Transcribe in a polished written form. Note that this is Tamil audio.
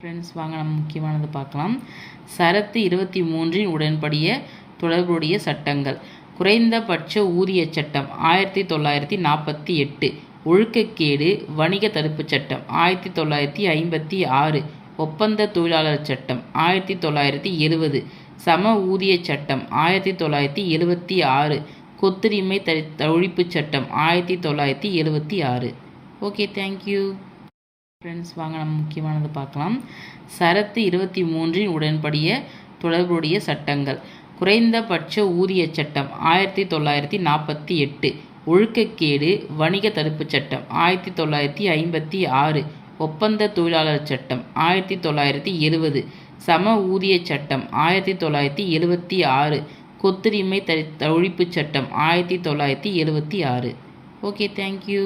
ஃப்ரெண்ட்ஸ் வாங்க நம்ம முக்கியமானது பார்க்கலாம். சரத்து 23 உடன்படிய தொடர்புடைய சட்டங்கள். குறைந்தபட்ச ஊதிய சட்டம் 1948, ஒழுக்கக்கேடு வணிக தடுப்புச் சட்டம் 1956, ஒப்பந்த தொழிலாளர் சட்டம் 1970, சம ஊதிய சட்டம் 1976, கொத்துரிமை ஒழிப்புச் சட்டம் 1976. Okay, thank you. ஃப்ரெண்ட்ஸ் வாங்க நம்ம முக்கியமானது பார்க்கலாம். சரத்து 23 உடன்படிய தொடர்புடைய சட்டங்கள். குறைந்தபட்ச ஊதிய சட்டம் 1948, ஒழுக்கக்கேடு வணிக தடுப்புச் சட்டம் 1956, ஒப்பந்த தொழிலாளர் சட்டம் 1970, சம ஊதிய சட்டம் 1976, கொத்துரிமை ஒழிப்புச் சட்டம் 1976. Okay, thank you.